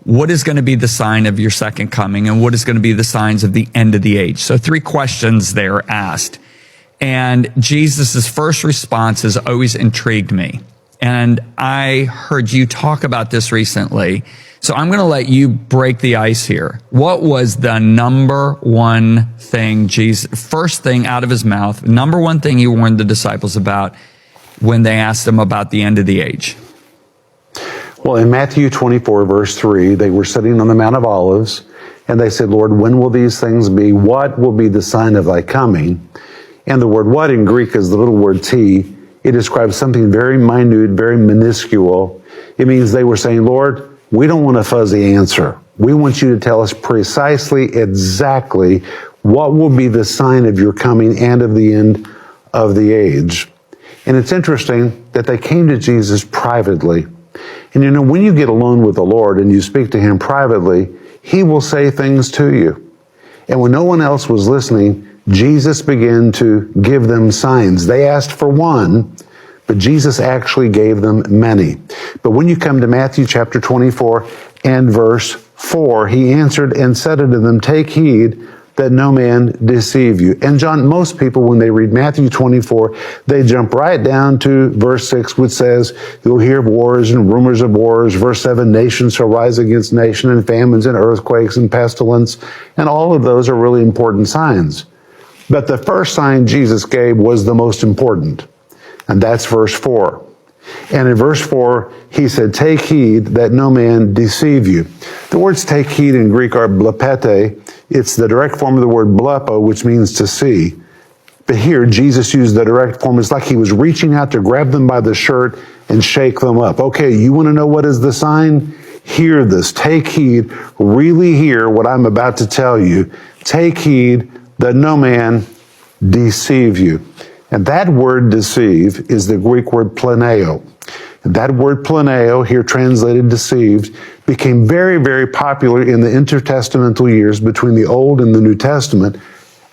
what is going to be the sign of your second coming, and what is going to be the signs of the end of the age? So 3 questions there asked. And Jesus' first response has always intrigued me. And I heard you talk about this recently. So I'm going to let you break the ice here. What was the number one thing first thing out of his mouth, number one thing he warned the disciples about when they asked him about the end of the age? Well, in Matthew 24, verse 3, they were sitting on the Mount of Olives, and they said, Lord, when will these things be? What will be the sign of thy coming? And the word what in Greek is the little word t. It describes something very minute, very minuscule. It means they were saying, Lord, we don't want a fuzzy answer. We want you to tell us precisely, exactly what will be the sign of your coming and of the end of the age. And it's interesting that they came to Jesus privately. And you know, when you get alone with the Lord and you speak to him privately, he will say things to you. And when no one else was listening, Jesus began to give them signs. They asked for one, but Jesus actually gave them many. But when you come to Matthew chapter 24 and verse 4, he answered and said unto them, take heed that no man deceive you. And John, most people, when they read Matthew 24, they jump right down to verse 6, which says, you'll hear of wars and rumors of wars. Verse 7, nations shall rise against nation, and famines and earthquakes and pestilence. And all of those are really important signs. But the first sign Jesus gave was the most important, and that's verse 4. And in verse 4, he said, take heed that no man deceive you. The words take heed in Greek are blepete. It's the direct form of the word blepo, which means to see. But here, Jesus used the direct form. It's like he was reaching out to grab them by the shirt and shake them up. Okay, you want to know what is the sign? Hear this. Take heed. Really hear what I'm about to tell you. Take heed that no man deceive you. And that word deceive is the Greek word planeo. And that word planeo, here translated deceived, became very, very popular in the intertestamental years between the Old and the New Testament,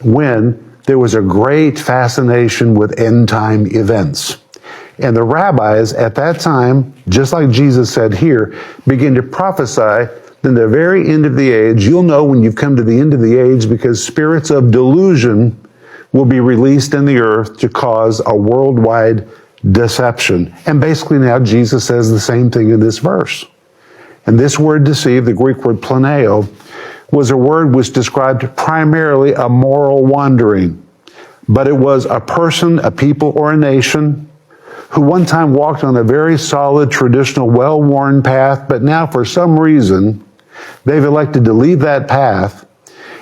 when there was a great fascination with end-time events. And the rabbis at that time, just like Jesus said here, began to prophesy in the very end of the age. You'll know when you've come to the end of the age because spirits of delusion will be released in the earth to cause a worldwide deception. And basically now Jesus says the same thing in this verse. And this word deceive, the Greek word planeo, was a word which described primarily a moral wandering. But it was a person, a people, or a nation who one time walked on a very solid, traditional, well-worn path, but now for some reason they've elected to leave that path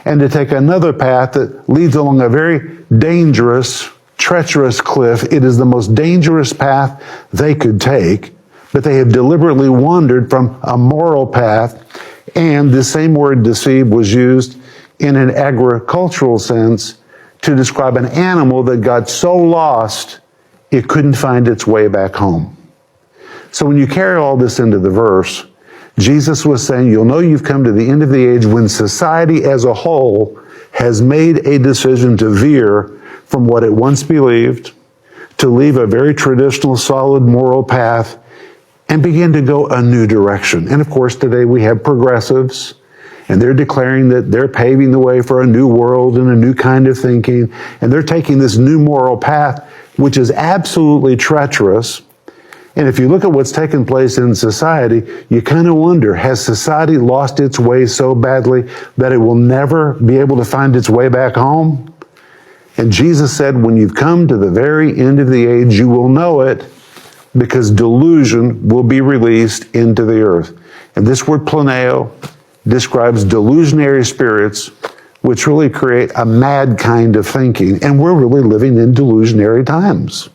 and to take another path that leads along a very dangerous, treacherous cliff. It is the most dangerous path they could take, but they have deliberately wandered from a moral path. And the same word deceive was used in an agricultural sense to describe an animal that got so lost it couldn't find its way back home. So when you carry all this into the verse, Jesus was saying, you'll know you've come to the end of the age when society as a whole has made a decision to veer from what it once believed, to leave a very traditional, solid moral path, and begin to go a new direction. And of course, today we have progressives, and they're declaring that they're paving the way for a new world and a new kind of thinking, and they're taking this new moral path, which is absolutely treacherous. And if you look at what's taken place in society, you kind of wonder, has society lost its way so badly that it will never be able to find its way back home? And Jesus said, when you've come to the very end of the age, you will know it, because delusion will be released into the earth. And this word planeo describes delusionary spirits, which really create a mad kind of thinking. And we're really living in delusionary times.